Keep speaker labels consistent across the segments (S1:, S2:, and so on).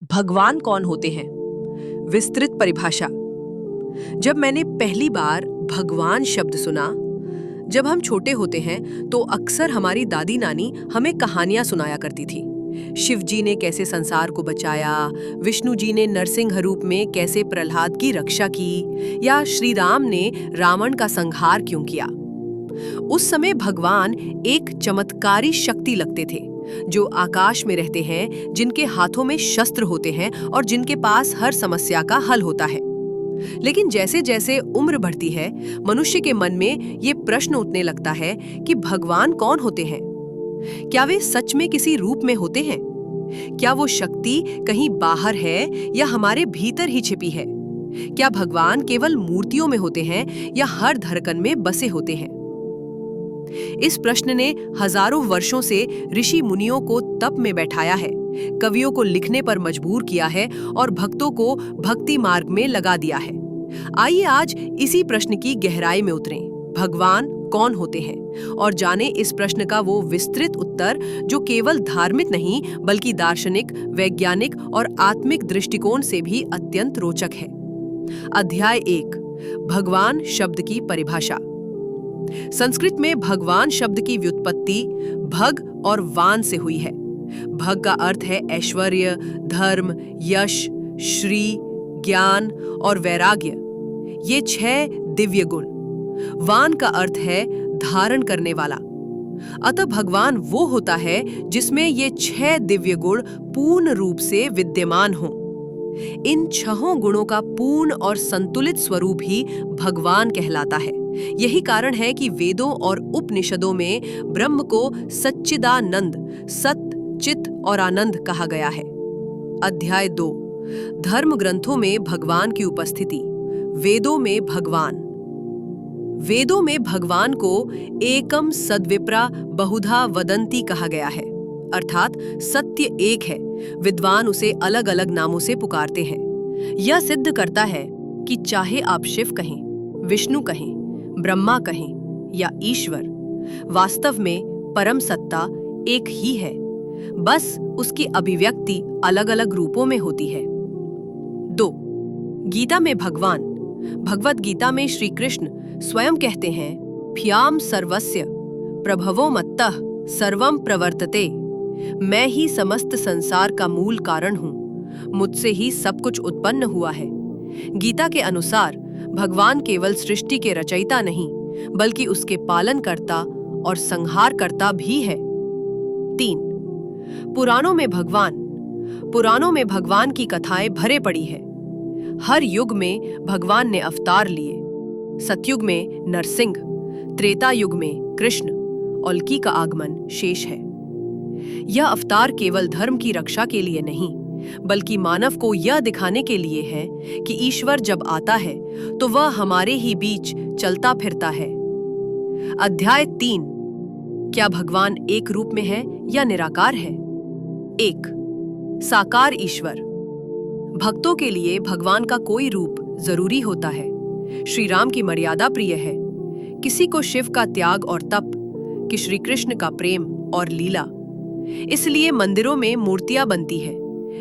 S1: भगवान कौन होते हैं? विस्तृत परिभाषा। जब मैंने पहली बार भगवान शब्द सुना, जब हम छोटे होते हैं तो अक्सर हमारी दादी नानी हमें कहानियां सुनाया करती थी। शिव जी ने कैसे संसार को बचाया, विष्णु जी ने नरसिंह रूप में कैसे प्रहलाद की रक्षा की, या श्री राम ने रावण का संहार क्यों किया। उस समय भगवान एक चमत्कारी शक्ति लगते थे, जो आकाश में रहते हैं, जिनके हाथों में शस्त्र होते हैं और जिनके पास हर समस्या का हल होता है। लेकिन जैसे जैसे उम्र बढ़ती है, मनुष्य के मन में ये प्रश्न उठने लगता है कि भगवान कौन होते हैं? क्या वे सच में किसी रूप में होते हैं? क्या वो शक्ति कहीं बाहर है या हमारे भीतर ही छिपी है? क्या भगवान केवल मूर्तियों में होते हैं या हर धड़कन में बसे होते हैं? इस प्रश्न ने हजारों वर्षों से ऋषि मुनियों को तप में बैठाया है, कवियों को लिखने पर मजबूर किया है और भक्तों को भक्ति मार्ग में लगा दिया है। आइए आज इसी प्रश्न की गहराई में उतरें। भगवान कौन होते हैं और जाने इस प्रश्न का वो विस्तृत उत्तर, जो केवल धार्मिक नहीं बल्कि दार्शनिक, वैज्ञानिक और आत्मिक दृष्टिकोण से भी अत्यंत रोचक है। अध्याय 1, भगवान शब्द की परिभाषा। संस्कृत में भगवान शब्द की व्युत्पत्ति भग और वान से हुई है। भग का अर्थ है ऐश्वर्य, धर्म, यश, श्री, ज्ञान और वैराग्य। ये 6 दिव्य गुण। वान का अर्थ है धारण करने वाला। अतः भगवान वो होता है जिसमें ये 6 दिव्य गुण पूर्ण रूप से विद्यमान हों। इन 6 गुणों का पूर्ण और संतुलित स्वरूप ही भगवान कहलाता है। यही कारण है कि वेदों और उपनिषदों में ब्रह्म को सच्चिदानंद, सत, चित और आनंद कहा गया है। अध्याय 2, धर्म ग्रंथों में भगवान की उपस्थिति। वेदों में भगवान। वेदों में भगवान को एकम सद्विप्रा बहुधा वदंती कहा गया है, अर्थात सत्य एक है, विद्वान उसे अलग अलग नामों से पुकारते हैं। यह सिद्ध करता है कि चाहे आप शिव कहें, विष्णु कहें, ब्रह्मा कहें या ईश्वर, वास्तव में परम सत्ता एक ही है, बस उसकी अभिव्यक्ति अलग अलग रूपों में होती है। 2, गीता में भगवान। भगवत गीता में श्री कृष्ण स्वयं कहते हैं, भ्याम सर्वस्य प्रभवो मत्तः सर्वम प्रवर्तते। मैं ही समस्त संसार का मूल कारण हूँ, मुझसे ही सब कुछ उत्पन्न हुआ है। गीता के अनुसार भगवान केवल सृष्टि के रचयिता नहीं बल्कि उसके पालनकर्ता और संहारकर्ता भी है। 3, पुराणों में भगवान। पुराणों में भगवान की कथाएं भरे पड़ी है। हर युग में भगवान ने अवतार लिए। सतयुग में नरसिंह, त्रेता युग में कृष्ण और कलकी का आगमन शेष है। यह अवतार केवल धर्म की रक्षा के लिए नहीं बल्कि मानव को यह दिखाने के लिए है कि ईश्वर जब आता है तो वह हमारे ही बीच चलता फिरता है। अध्याय 3, क्या भगवान एक रूप में है या निराकार है? 1, साकार ईश्वर। भक्तों के लिए भगवान का कोई रूप जरूरी होता है। श्री राम की मर्यादा प्रिय है, किसी को शिव का त्याग और तप, कि श्री कृष्ण का प्रेम और लीला। इसलिए मंदिरों में मूर्तियां बनती है,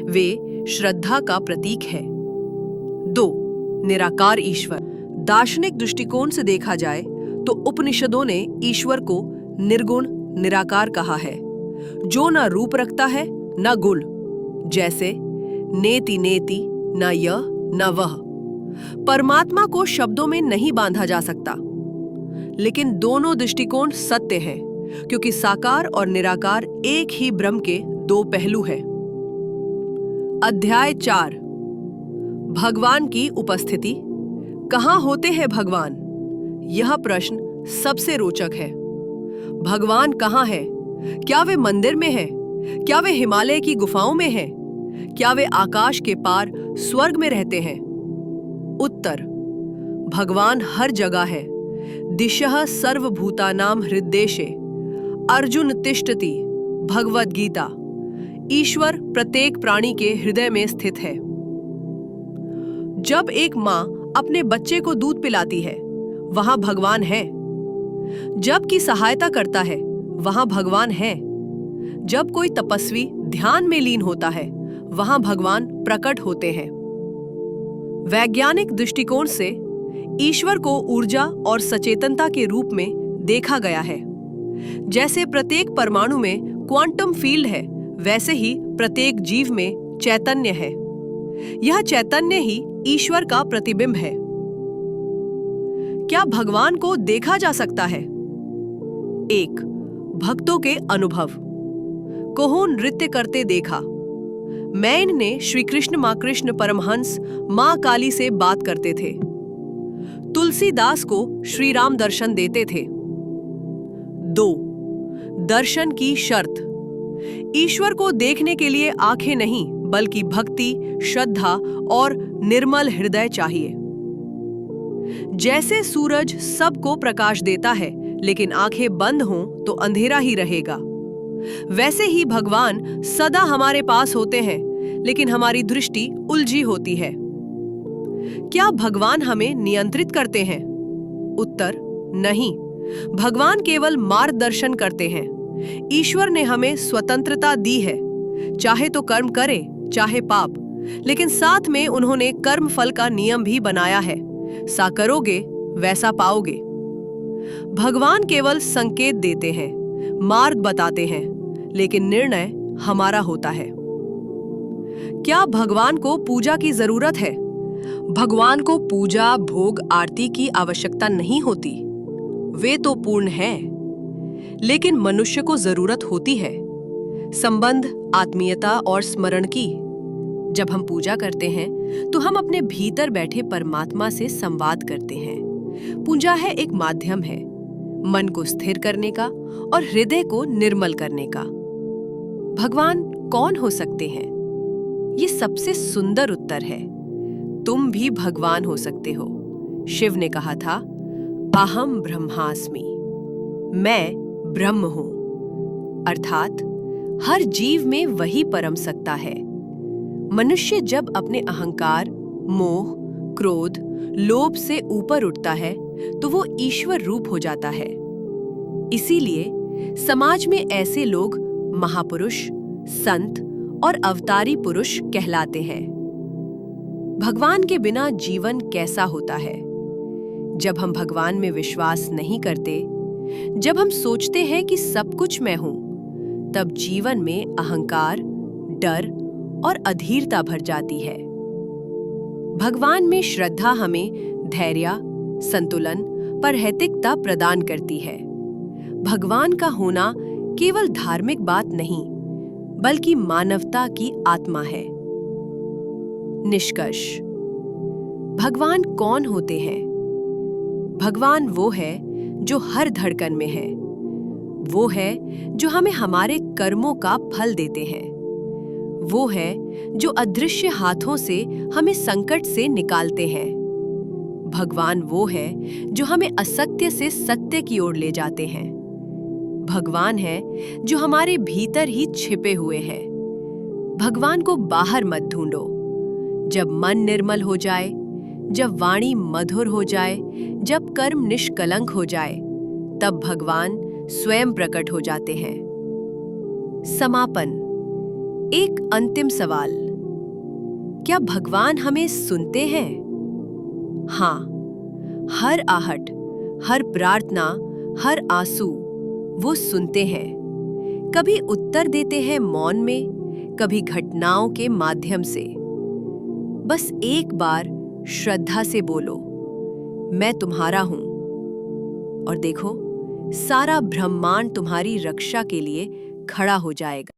S1: वे श्रद्धा का प्रतीक है। 2, निराकार ईश्वर। दार्शनिक दृष्टिकोण से देखा जाए तो उपनिषदों ने ईश्वर को निर्गुण, निराकार कहा है, जो न रूप रखता है न गुण, जैसे नेति नेति, न यह न वह। परमात्मा को शब्दों में नहीं बांधा जा सकता, लेकिन दोनों दृष्टिकोण सत्य हैं, क्योंकि साकार और निराकार एक ही ब्रह्म के 2 पहलू हैं। अध्याय 4, भगवान की उपस्थिति। कहाँ होते हैं भगवान? यह प्रश्न सबसे रोचक है। भगवान कहाँ है? क्या वे मंदिर में हैं? क्या वे हिमालय की गुफाओं में हैं? क्या वे आकाश के पार स्वर्ग में रहते हैं? उत्तर, भगवान हर जगह है। दिशः सर्वभूतानां हृद्देशे अर्जुन तिष्ठति, भगवद गीता। ईश्वर प्रत्येक प्राणी के हृदय में स्थित है। जब एक माँ अपने बच्चे को दूध पिलाती है, वहां भगवान है। जब की सहायता करता है, वहां भगवान है। जब कोई तपस्वी ध्यान में लीन होता है, वहां भगवान प्रकट होते हैं। वैज्ञानिक दृष्टिकोण से ईश्वर को ऊर्जा और सचेतनता के रूप में देखा गया है। जैसे प्रत्येक परमाणु में क्वांटम फील्ड है, वैसे ही प्रत्येक जीव में चैतन्य है। यह चैतन्य ही ईश्वर का प्रतिबिंब है। क्या भगवान को देखा जा सकता है? 1. भक्तों के अनुभव। कोहो नृत्य करते देखा। मैन ने श्री कृष्ण मां कृष्ण परमहंस मां काली से बात करते थे। तुलसीदास को श्री राम दर्शन देते थे। 2. दर्शन की शर्त। ईश्वर को देखने के लिए आंखें नहीं, बल्कि भक्ति, श्रद्धा और निर्मल हृदय चाहिए। जैसे सूरज सबको प्रकाश देता है, लेकिन आंखें बंद हों तो अंधेरा ही रहेगा, वैसे ही भगवान सदा हमारे पास होते हैं, लेकिन हमारी दृष्टि उलझी होती है। क्या भगवान हमें नियंत्रित करते हैं? उत्तर नहीं। भगवान केवल मार्गदर्शन करते हैं। ईश्वर ने हमें स्वतंत्रता दी है, चाहे तो कर्म करे, चाहे पाप, लेकिन साथ में उन्होंने कर्म फल का नियम भी बनाया है। सा करोगे वैसा पाओगे। भगवान केवल संकेत देते हैं, मार्ग बताते हैं, लेकिन निर्णय हमारा होता है। क्या भगवान को पूजा की जरूरत है? भगवान को पूजा, भोग, आरती की आवश्यकता नहीं होती। वे तो पूर्ण हैं, लेकिन मनुष्य को जरूरत होती है संबंध, आत्मीयता और स्मरण की। जब हम पूजा करते हैं तो हम अपने भीतर बैठे परमात्मा से संवाद करते हैं। पूजा है एक माध्यम है मन को स्थिर करने का और हृदय को निर्मल करने का। भगवान कौन हो सकते हैं? ये सबसे सुंदर उत्तर है। तुम भी भगवान हो सकते हो। शिव ने कहा था, अहम ब्रह्मास्मि, मैं ब्रह्म हूं। अर्थात हर जीव में वही परम सत्ता है। मनुष्य जब अपने अहंकार, मोह, क्रोध, लोभ से ऊपर उठता है तो वो ईश्वर रूप हो जाता है। इसीलिए समाज में ऐसे लोग महापुरुष, संत और अवतारी पुरुष कहलाते हैं। भगवान के बिना जीवन कैसा होता है? जब हम भगवान में विश्वास नहीं करते, जब हम सोचते हैं कि सब कुछ मैं हूं, तब जीवन में अहंकार, डर और अधीरता भर जाती है। भगवान में श्रद्धा हमें धैर्य, संतुलन, परहैतिकता प्रदान करती है। भगवान का होना केवल धार्मिक बात नहीं, बल्कि मानवता की आत्मा है। निष्कर्ष, भगवान कौन होते हैं? भगवान वो है जो हर धड़कन में है। वो है जो हमें हमारे कर्मों का फल देते हैं। वो है जो अदृश्य हाथों से हमें संकट से निकालते हैं। भगवान वो है जो हमें असत्य से सत्य की ओर ले जाते हैं। भगवान है जो हमारे भीतर ही छिपे हुए हैं। भगवान को बाहर मत ढूंढो। जब मन निर्मल हो जाए, जब वाणी मधुर हो जाए, जब कर्म निष्कलंक हो जाए, तब भगवान स्वयं प्रकट हो जाते हैं। समापन। एक अंतिम सवाल, क्या भगवान हमें सुनते हैं? हाँ, हर आहट, हर प्रार्थना, हर आंसू वो सुनते हैं। कभी उत्तर देते हैं मौन में, कभी घटनाओं के माध्यम से। बस एक बार श्रद्धा से बोलो, मैं तुम्हारा हूं, और देखो सारा ब्रह्मांड तुम्हारी रक्षा के लिए खड़ा हो जाएगा।